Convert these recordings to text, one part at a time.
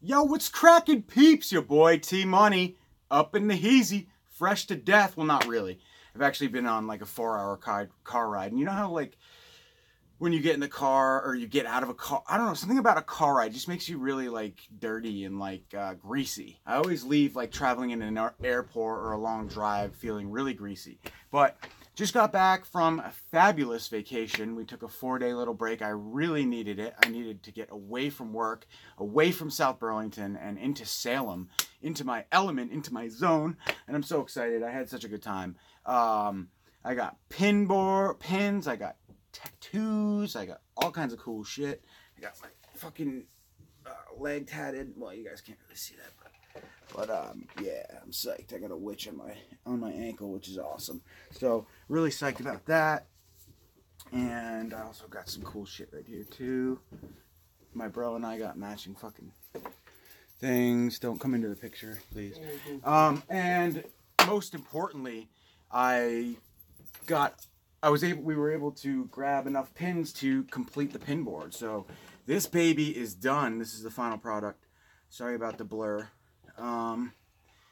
Yo, what's cracking, peeps? Your boy T-Money, up in the heezy, fresh to death. Well, not really. I've actually been on like a 4-hour car ride. And you know how like when you get in the car or you get out of a car, I don't know, something about a car ride just makes you really like dirty and like greasy. I always leave like traveling in an airport or a long drive feeling really greasy. But just got back from a fabulous vacation. We took a 4-day little break. I really needed it. I needed to get away from work, away from South Burlington, and into Salem, into my element, into my zone. And I'm so excited. I had such a good time. I got pins, I got tattoos, I got all kinds of cool shit. I got my fucking leg tatted. Well, you guys can't really see that, but yeah, I'm psyched. I got a witch on my ankle, which is awesome. So really psyched about that. And I also got some cool shit right here too. My bro and I got matching fucking things. Don't come into the picture, please. And most importantly, we were able to grab enough pins to complete the pin board. So this baby is done. This is the final product. Sorry about the blur.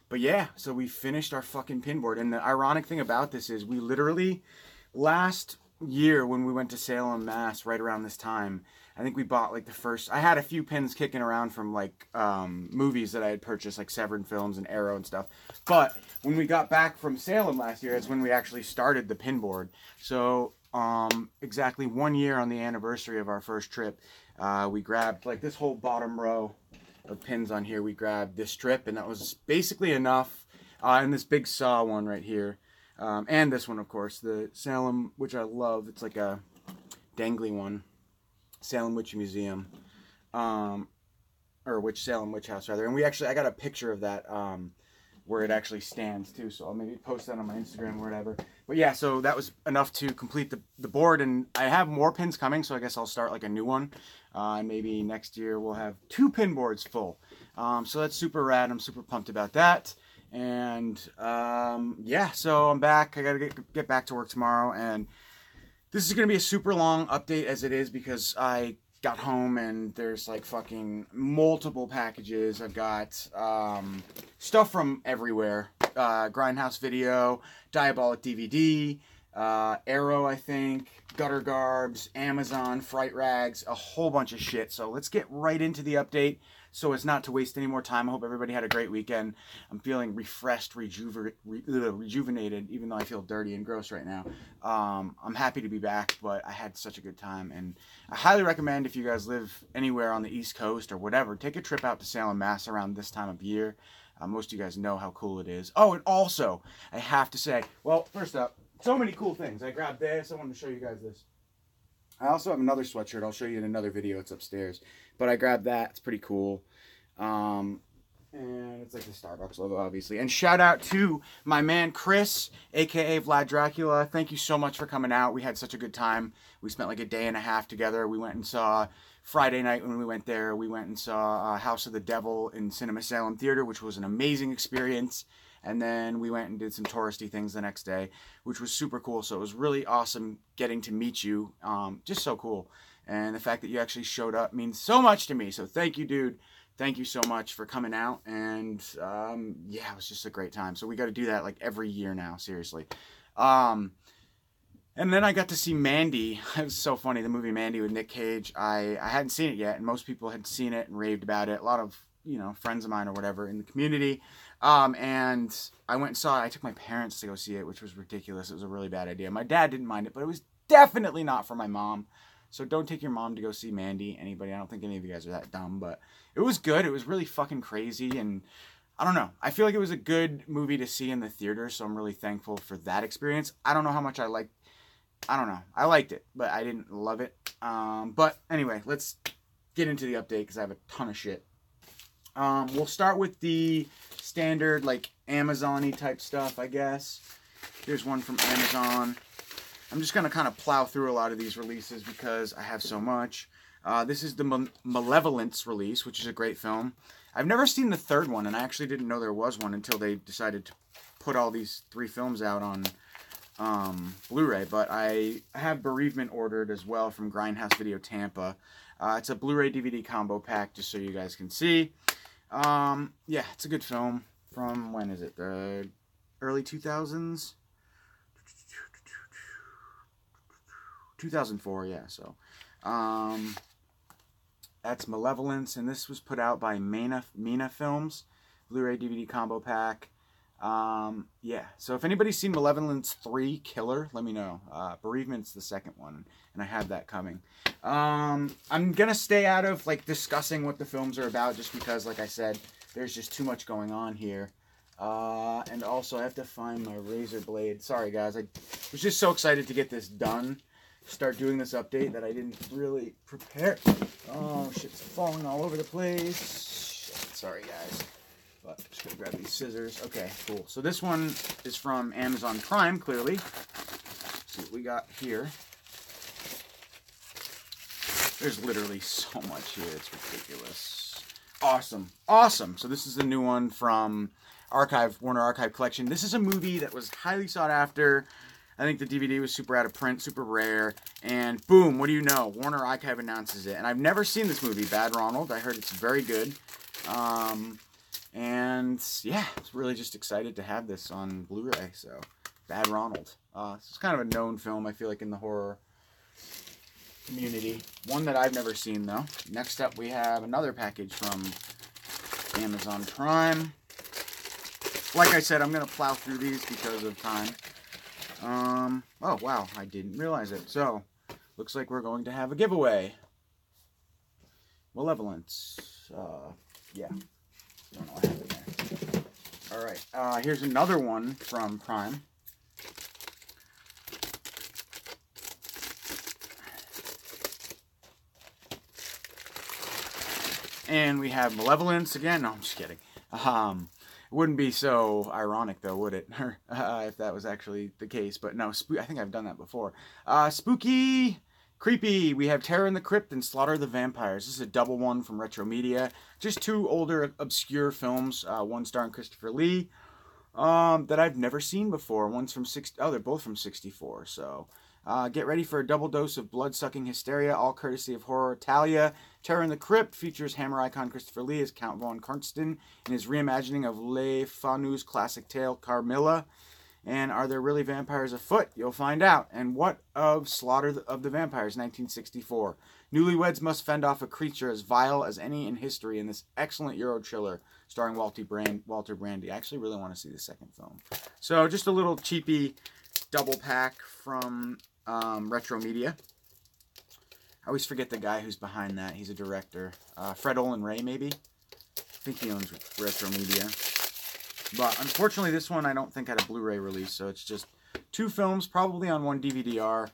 But yeah, so we finished our fucking pin board. And the ironic thing about this is we literally, last year when we went to Salem, Mass, right around this time, I think we bought like I had a few pins kicking around from like movies that I had purchased, like Severin Films and Arrow and stuff. But when we got back from Salem last year, that's when we actually started the pin board. So exactly 1 year on the anniversary of our first trip, we grabbed like this whole bottom row of pins on here. We grabbed this strip, and that was basically enough. And this big saw one right here, and this one, of course, the Salem, which I love. It's like a dangly one, Salem Witch Museum, or Salem Witch House rather. And I got a picture of that where it actually stands too. So I'll maybe post that on my Instagram or whatever. But yeah, so that was enough to complete the board, and I have more pins coming. So I guess I'll start like a new one. And maybe next year we'll have 2 pin boards full. So that's super rad. I'm super pumped about that. And yeah, so I'm back. I gotta get back to work tomorrow, and this is gonna be a super long update as it is because I got home and there's like fucking multiple packages. I've got stuff from everywhere. Grindhouse Video, Diabolic DVD, Arrow, I think, Gutter Garbs, Amazon, Fright Rags, a whole bunch of shit. So let's get right into the update so as not to waste any more time. I hope everybody had a great weekend. I'm feeling refreshed, rejuvenated, even though I feel dirty and gross right now. I'm happy to be back, but I had such a good time. And I highly recommend, if you guys live anywhere on the East Coast or whatever, take a trip out to Salem, Mass around this time of year. Most of you guys know how cool it is. Oh, and also, I have to say, well, first up, so many cool things. I grabbed this. I wanted to show you guys this. I also have another sweatshirt. I'll show you in another video. It's upstairs. But I grabbed that. It's pretty cool. And it's like the Starbucks logo, obviously. And shout out to my man, Chris, a.k.a. Vlad Dracula. Thank you so much for coming out. We had such a good time. We spent like a day and a half together. We went and saw... Friday night when we went there, we went and saw House of the Devil in Cinema Salem Theater, which was an amazing experience. And then we went and did some touristy things the next day, which was super cool. So it was really awesome getting to meet you. Just so cool. And the fact that you actually showed up means so much to me. So thank you, dude. Thank you so much for coming out. And yeah, it was just a great time. So we got to do that like every year now, seriously. And then I got to see Mandy. It was so funny, the movie Mandy with Nick Cage. I hadn't seen it yet, and most people had seen it and raved about it. A lot of, friends of mine or whatever in the community. And I went and saw it. I took my parents to go see it, which was ridiculous. It was a really bad idea. My dad didn't mind it, but it was definitely not for my mom. So don't take your mom to go see Mandy. Anybody. I don't think any of you guys are that dumb, but it was good. It was really fucking crazy, and I don't know. I feel like it was a good movie to see in the theater, so I'm really thankful for that experience. I don't know how much I don't know. I liked it, but I didn't love it. But anyway, let's get into the update because I have a ton of shit. We'll start with the standard, like, Amazon-y type stuff, I guess. Here's one from Amazon. I'm just going to kind of plow through a lot of these releases because I have so much. This is the Malevolence release, which is a great film. I've never seen the third one, and I actually didn't know there was one until they decided to put all these 3 films out on Blu-ray, but I have Bereavement ordered as well from Grindhouse Video Tampa. It's a Blu-ray DVD combo pack, just so you guys can see. Yeah, it's a good film. From when is it? The early 2000s? 2004, yeah. So, that's Malevolence, and this was put out by Mina Films, Blu-ray DVD combo pack. Yeah. So if anybody's seen Malevolence 3 Killer, let me know. Bereavement's the second one, and I have that coming. I'm gonna stay out of like discussing what the films are about, just because, like I said, there's just too much going on here. And also I have to find my razor blade. Sorry guys, I was just so excited to get this done, start doing this update, that I didn't really prepare. Oh, shit's falling all over the place. Shit, sorry guys. But I'm just gonna grab these scissors. Okay, cool. So this one is from Amazon Prime, clearly. Let's see what we got here. There's literally so much here, it's ridiculous. Awesome. Awesome. So this is the new one from Warner Archive Collection. This is a movie that was highly sought after. I think the DVD was super out of print, super rare, and boom, what do you know? Warner Archive announces it. And I've never seen this movie, Bad Ronald. I heard it's very good. And yeah, I was really just excited to have this on Blu-ray. So, Bad Ronald. This is kind of a known film, I feel like, in the horror community. One that I've never seen, though. Next up, we have another package from Amazon Prime. Like I said, I'm going to plow through these because of time. Oh, wow, I didn't realize it. So, looks like we're going to have a giveaway. Malevolence. Yeah. Don't know what happened there. Alright, here's another one from Prime. And we have Malevolence again. No, I'm just kidding. It wouldn't be so ironic, though, would it? If that was actually the case. But no, I think I've done that before. Spooky, creepy. We have Terror in the Crypt and Slaughter the Vampires. This is a double one from Retro Media. Just two older, obscure films. One starring Christopher Lee, that I've never seen before. One's from they're both from '64. So get ready for a double dose of blood-sucking hysteria, all courtesy of Horror Italia. Terror in the Crypt features Hammer icon Christopher Lee as Count von Karnstein in his reimagining of Le Fanu's classic tale Carmilla. And are there really vampires afoot? You'll find out. And what of Slaughter of the Vampires, 1964? Newlyweds must fend off a creature as vile as any in history in this excellent Euro thriller starring Walter Brandy. I actually really want to see the second film. So just a little cheapy double pack from Retro Media. I always forget the guy who's behind that. He's a director. Fred Olen Ray, maybe? I think he owns Retro Media. But unfortunately, this one I don't think had a Blu-ray release, so it's just two films, probably on one DVD-R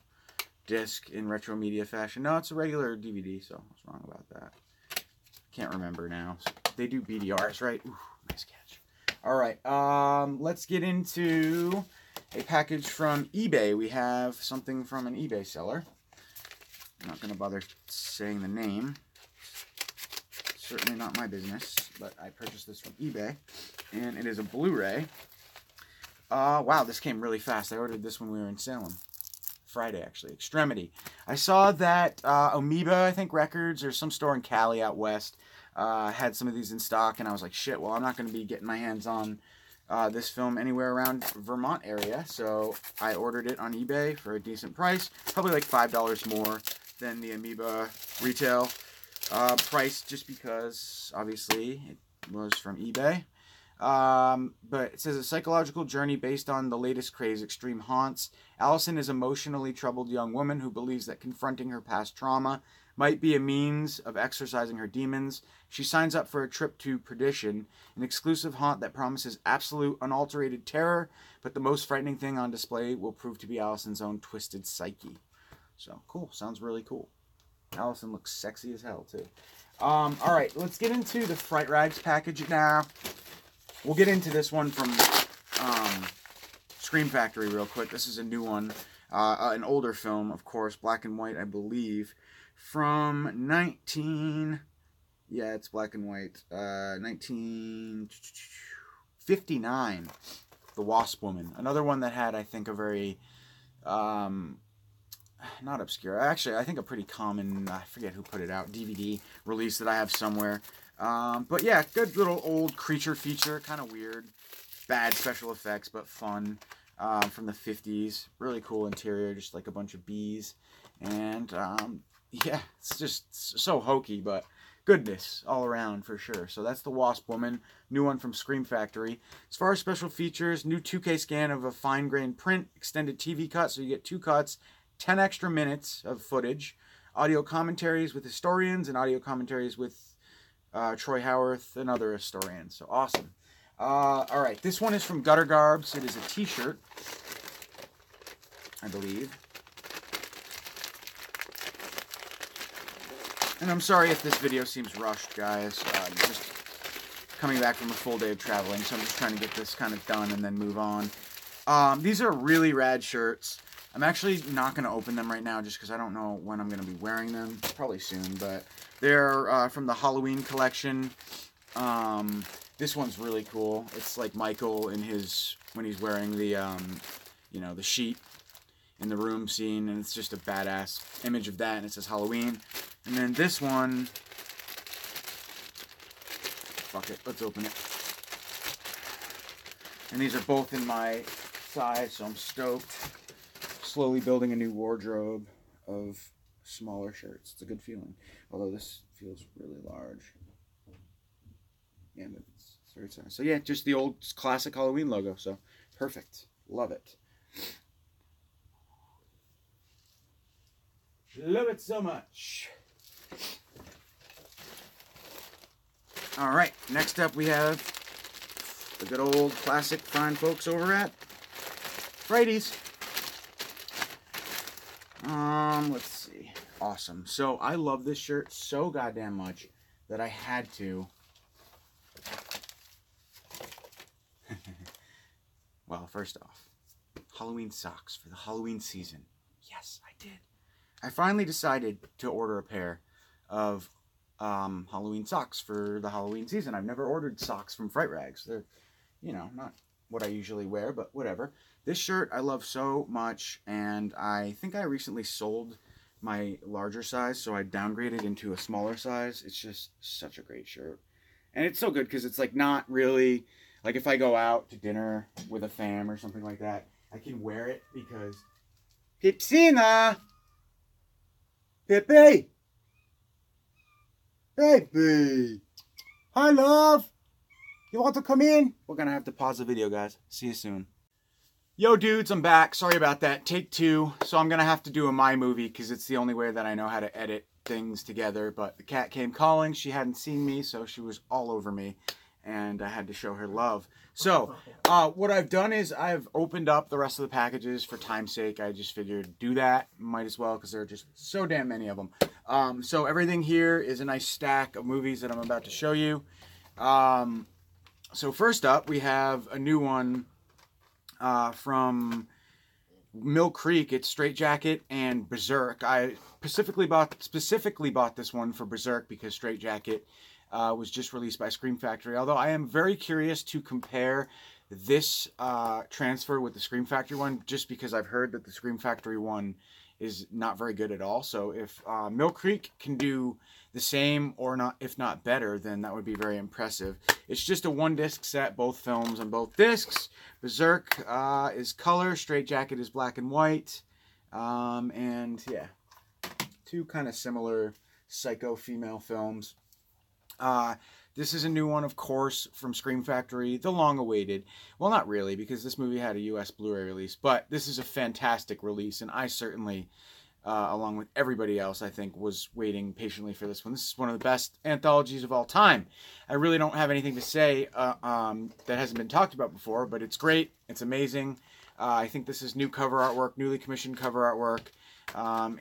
disc in Retro Media fashion. No, it's a regular DVD, so what's wrong about that? Can't remember now. They do BDRs, right? Ooh, nice catch. All right, let's get into a package from eBay. We have something from an eBay seller. I'm not going to bother saying the name. Certainly not my business, but I purchased this from eBay, and it is a Blu-ray. Wow, this came really fast. I ordered this when we were in Salem. Friday, actually. Extremity. I saw that Amoeba, I think, Records, or some store in Cali out west, had some of these in stock, and I was like, shit, well, I'm not going to be getting my hands on this film anywhere around Vermont area, so I ordered it on eBay for a decent price, probably like $5 more than the Amoeba retail price, just because, obviously, it was from eBay. But it says a psychological journey based on the latest craze, extreme haunts. Allison is an emotionally troubled young woman who believes that confronting her past trauma might be a means of exorcising her demons. She signs up for a trip to Perdition, an exclusive haunt that promises absolute unalterated terror, but the most frightening thing on display will prove to be Allison's own twisted psyche. So, cool. Sounds really cool. Allison looks sexy as hell, too. Alright, let's get into the Fright Rags package now. We'll get into this one from Scream Factory real quick. This is a new one. An older film, of course. Black and white, I believe. From 1959. The Wasp Woman. Another one that had, I think, a very... not obscure. Actually, I think a pretty common... I forget who put it out. DVD release that I have somewhere. But yeah, good little old creature feature, kind of weird. Bad special effects, but fun. From the 50s. Really cool interior, just like a bunch of bees. And yeah, it's just so hokey, but goodness all around for sure. So that's the Wasp Woman, new one from Scream Factory. As far as special features, new 2K scan of a fine grained print, extended TV cut, so you get 2 cuts, 10 extra minutes of footage, audio commentaries with historians, and audio commentaries with Troy Howarth and other historians. So awesome. All right, this one is from Gutter Garbs. It is a t-shirt, I believe. And I'm sorry if this video seems rushed, guys. Just coming back from a full day of traveling, so I'm just trying to get this kind of done and then move on. These are really rad shirts. I'm actually not going to open them right now just because I don't know when I'm going to be wearing them. Probably soon, but they're from the Halloween collection. This one's really cool. It's like Michael in his, when he's wearing the, you know, the sheet in the room scene, and it's just a badass image of that, and it says Halloween. And then this one, fuck it, let's open it. And these are both in my size, so I'm stoked. Slowly building a new wardrobe of smaller shirts. It's a good feeling, although this feels really large. Yeah, but it's very nice. So yeah, just the old classic Halloween logo. So perfect. Love it. Love it so much. All right, next up we have the good old classic fine folks over at Frighties. Let's see. Awesome. So I love this shirt so goddamn much that I had to. Well, first off, Halloween socks for the Halloween season. Yes, I did. I finally decided to order a pair of Halloween socks for the Halloween season. I've never ordered socks from Fright Rags. They're, you know, not what I usually wear, but whatever. This shirt I love so much, and I think I recently sold my larger size, so I downgraded into a smaller size. It's just such a great shirt. And it's so good because it's like not really, like if I go out to dinner with a fam or something like that, I can wear it because Pipsina! Pippi! Baby! Hi, love! You want to come in? We're gonna have to pause the video, guys. See you soon. Yo, dudes, I'm back. Sorry about that. Take 2. So I'm gonna have to do a My Movie because it's the only way that I know how to edit things together. But the cat came calling. She hadn't seen me, so she was all over me. And I had to show her love. So, what I've done is I've opened up the rest of the packages for time's sake. I just figured do that. Might as well because there are just so damn many of them. So everything here is a nice stack of movies that I'm about to show you. So first up, we have a new one from Mill Creek. It's Straight Jacket and Berserk. I specifically bought this one for Berserk because Straight Jacket was just released by Scream Factory. Although I am very curious to compare this transfer with the Scream Factory one, just because I've heard that the Scream Factory one is not very good at all. So if Mill Creek can do the same or not, if not better, then that would be very impressive. It's just a 1-disc set, both films on both discs. Berserk is color, Straight Jacket is black and white. And yeah, 2 kind of similar psycho female films. This is a new one, of course, from Scream Factory, the long-awaited. Well, not really, because this movie had a US Blu-ray release, but this is a fantastic release, and I certainly, along with everybody else, I think, was waiting patiently for this one. This is one of the best anthologies of all time. I really don't have anything to say that hasn't been talked about before, but it's great. It's amazing. I think this is new cover artwork, newly commissioned cover artwork.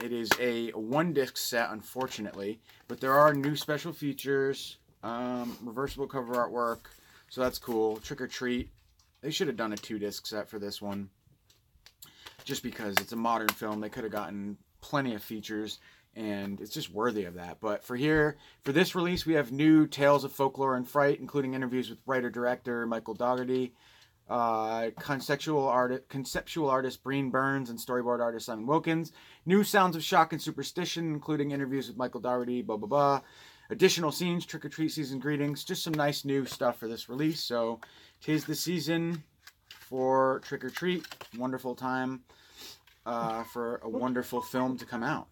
It is a 1-disc set, unfortunately, but there are new special features, reversible cover artwork, so that's cool. Trick or Treat. They should have done a 2-disc set for this one, just because it's a modern film. They could have gotten plenty of features, and it's just worthy of that. But for this release, we have new Tales of Folklore and Fright, including interviews with writer-director Michael Dougherty, conceptual artist Breen Burns, and storyboard artist Simon Wilkins. New Sounds of Shock and Superstition, including interviews with Michael Dougherty, blah, blah, blah. additional scenes, trick or treat season greetings, just some nice new stuff for this release. So, 'tis the season for trick or treat. Wonderful time for a wonderful film to come out.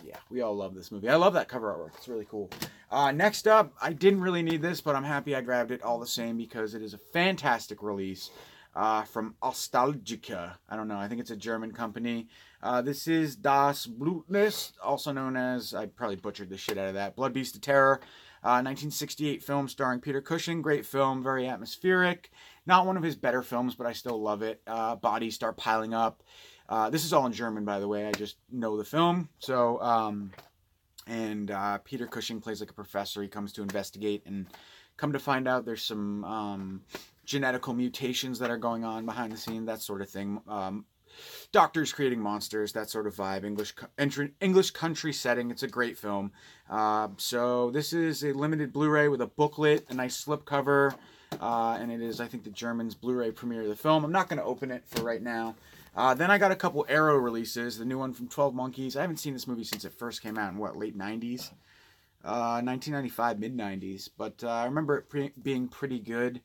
Yeah, we all love this movie. I love that cover artwork. It's really cool. Next up, I didn't really need this, but I'm happy I grabbed it all the same because it is a fantastic release from Nostalgica. I don't know. I think it's a German company. This is Das Blutnis, also known as, I probably butchered the shit out of that, Blood Beast of Terror. 1968 film starring Peter Cushing. Great film, very atmospheric. Not one of his better films, but I still love it. Bodies start piling up. This is all in German, by the way. I just know the film. So, Peter Cushing plays like a professor. He comes to investigate and come to find out there's some genetical mutations that are going on behind the scene, that sort of thing. Doctors creating monsters, that sort of vibe. English country setting. It's a great film. So this is a limited Blu-ray with a booklet, a nice slipcover, and it is, I think, the German's Blu-ray premiere of the film. I'm not going to open it for right now. Then I got a couple Arrow releases. The new one from 12 Monkeys. I haven't seen this movie since it first came out in, what, late 90s? 1995, mid-90s. But I remember it being pretty good.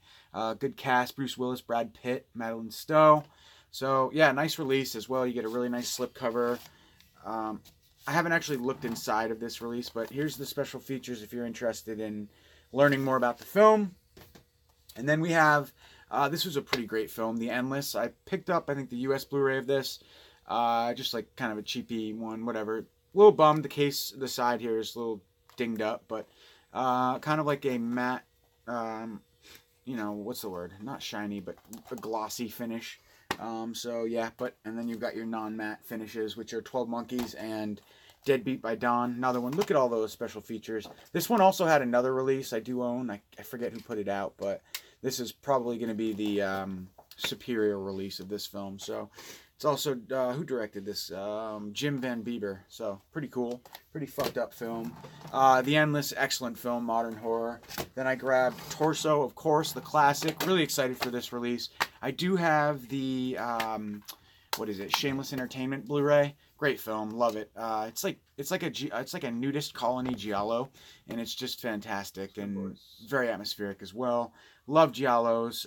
Good cast. Bruce Willis, Brad Pitt, Madeline Stowe. So, yeah, nice release as well. You get a really nice slipcover. I haven't actually looked inside of this release, but here's the special features if you're interested in learning more about the film. And then we have, this was a pretty great film, The Endless. I picked up, I think, the US Blu-ray of this. Just like kind of a cheapy one, whatever. A little bummed. The case, the side here is a little dinged up, but kind of like a matte, you know, what's the word? Not shiny, but a glossy finish. So yeah, and then you've got your non-matte finishes, which are 12 Monkeys and Deadbeat by Dawn. Another one. Look at all those special features. This one also had another release I do own. I forget who put it out, but this is probably going to be the superior release of this film. So it's also, who directed this? Jim Van Bieber. So pretty cool. Pretty fucked up film. The Endless, excellent film, modern horror. Then I grabbed Torso, of course, the classic. Really excited for this release. I do have the, what is it? Shameless Entertainment Blu-ray. Great film, love it. It's like a nudist colony giallo, and it's just fantastic and very atmospheric as well. Love giallos.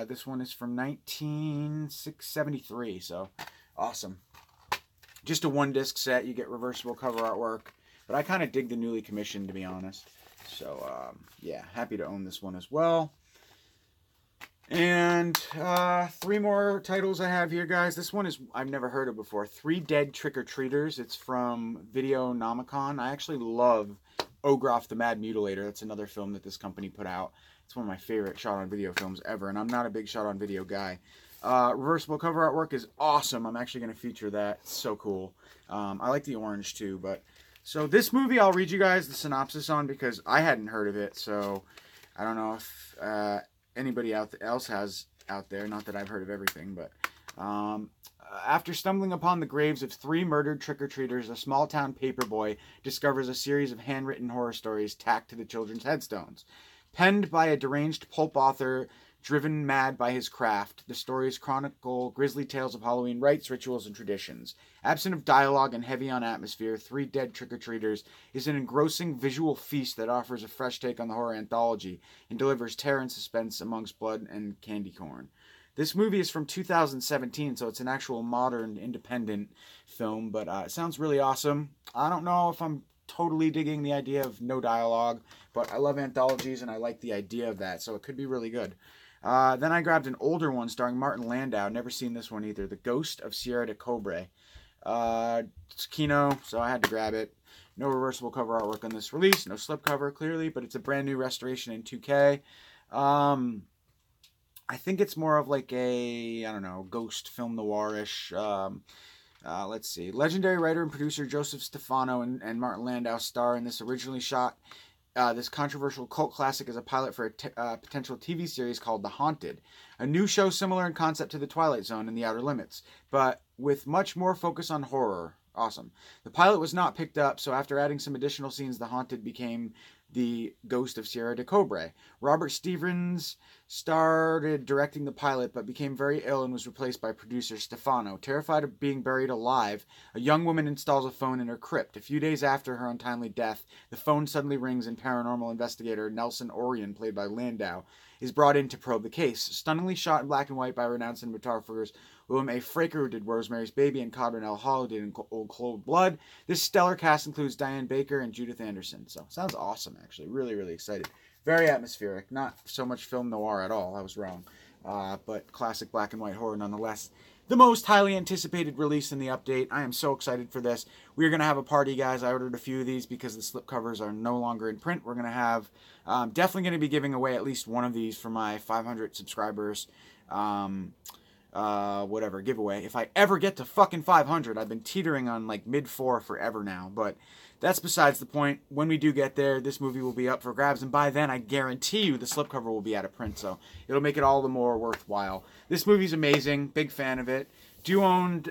This one is from 1973, so awesome. Just a one-disc set. You get reversible cover artwork, but I kind of dig the newly commissioned, to be honest. So yeah, happy to own this one as well. And 3 more titles I have here, guys. This one is I've never heard of before. 3 Dead Trick-or-Treaters. It's from Videonomicon. I actually love Ogroff the Mad Mutilator. That's another film that this company put out. It's one of my favorite shot-on-video films ever, and I'm not a big shot-on-video guy. Reversible cover artwork is awesome. I'm actually going to feature that. It's so cool. I like the orange, too. So this movie, I'll read you guys the synopsis on because I hadn't heard of it, so I don't know if anybody else has out there. Not that I've heard of everything, but after stumbling upon the graves of 3 murdered trick-or-treaters, a small-town paperboy discovers a series of handwritten horror stories tacked to the children's headstones. Penned by a deranged pulp author driven mad by his craft, the stories chronicle grisly tales of Halloween rites, rituals, and traditions. Absent of dialogue and heavy on atmosphere, 3 Dead Trick-or-Treaters is an engrossing visual feast that offers a fresh take on the horror anthology and delivers terror and suspense amongst blood and candy corn. This movie is from 2017, so it's an actual modern independent film, but it sounds really awesome. I don't know if I'm totally digging the idea of no dialogue, but I love anthologies and I like the idea of that, so it could be really good. Then I grabbed an older one starring Martin Landau. Never seen this one either. The Ghost of Sierra de Cobre. It's Kino, so I had to grab it. No reversible cover artwork on this release. No slipcover, clearly, but it's a brand new restoration in 2K. I think it's more of like a, I don't know, ghost film noir-ish. Let's see. Legendary writer and producer Joseph Stefano and Martin Landau star in this. Originally shot this controversial cult classic as a pilot for a potential TV series called The Haunted, a new show similar in concept to The Twilight Zone and The Outer Limits, but with much more focus on horror. Awesome. The pilot was not picked up, so after adding some additional scenes, The Haunted became the Ghost of Sierra de Cobre. Robert Stevens started directing the pilot, but became very ill and was replaced by producer Stefano. Terrified of being buried alive, a young woman installs a phone in her crypt. A few days after her untimely death, the phone suddenly rings and paranormal investigator Nelson Orion, played by Landau, is brought in to probe the case. Stunningly shot in black and white by renowned cinematographers Willem A. Fraker, who did Rosemary's Baby, and Codrin L. Hall, who did In Old Cold Blood. This stellar cast includes Diane Baker and Judith Anderson. So, sounds awesome, actually. Really, really excited. Very atmospheric. Not so much film noir at all. I was wrong. But classic black and white horror nonetheless. The most highly anticipated release in the update. I am so excited for this. We're going to have a party, guys. I ordered a few of these because the slipcovers are no longer in print. We're going to have, definitely going to be giving away at least one of these for my 500 subscribers. Whatever, giveaway. If I ever get to fucking 500, I've been teetering on like mid-4 forever now, but that's besides the point. When we do get there, this movie will be up for grabs, and by then I guarantee you the slipcover will be out of print, so it'll make it all the more worthwhile. This movie's amazing, big fan of it. Do own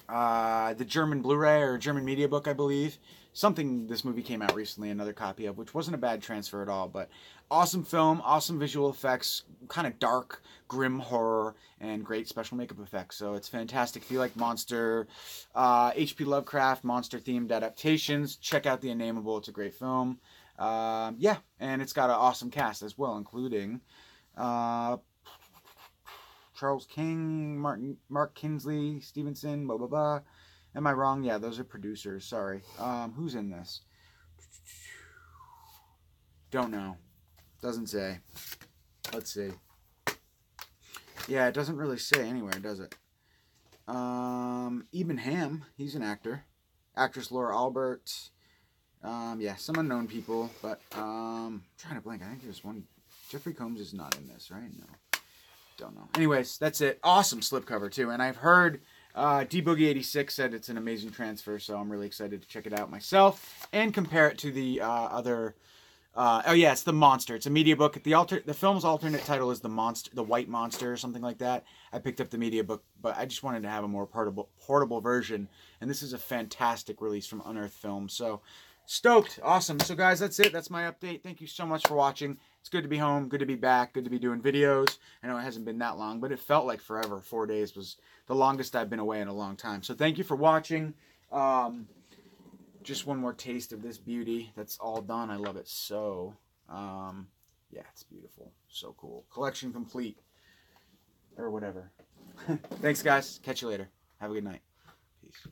the German Blu-ray or German media book, I believe. Something this movie came out recently, another copy of, which wasn't a bad transfer at all, but awesome film, awesome visual effects, kind of dark, grim horror, and great special makeup effects. So it's fantastic. If you like monster, H.P. Lovecraft, monster-themed adaptations, check out The Unnameable. It's a great film. Yeah, and it's got an awesome cast as well, including Charles King, Mark Kinsley, Stevenson, blah, blah, blah. Am I wrong? Yeah, those are producers. Sorry. Who's in this? Don't know. Doesn't say. Let's see. Yeah, it doesn't really say anywhere, does it? Eben Ham. He's an actor. Actress Laura Albert. Yeah, some unknown people. But, trying to blank. I think there's one. Jeffrey Combs is not in this, right? No. Don't know. Anyways, that's it. Awesome slipcover, too. And I've heard... D-Boogie86 said it's an amazing transfer, so I'm really excited to check it out myself and compare it to the other. Oh yeah, it's The Monster. It's a media book. The film's alternate title is The Monster, The White Monster, or something like that. I picked up the media book, but I just wanted to have a more portable version, and this is a fantastic release from Unearthed Films. So stoked, awesome. So guys, that's it. That's my update. Thank you so much for watching. It's good to be home, good to be back, good to be doing videos. I know it hasn't been that long, but it felt like forever. 4 days was the longest I've been away in a long time. So thank you for watching. Just one more taste of this beauty. That's all done. I love it so. Yeah, it's beautiful. So cool. Collection complete. Or whatever. Thanks, guys. Catch you later. Have a good night. Peace.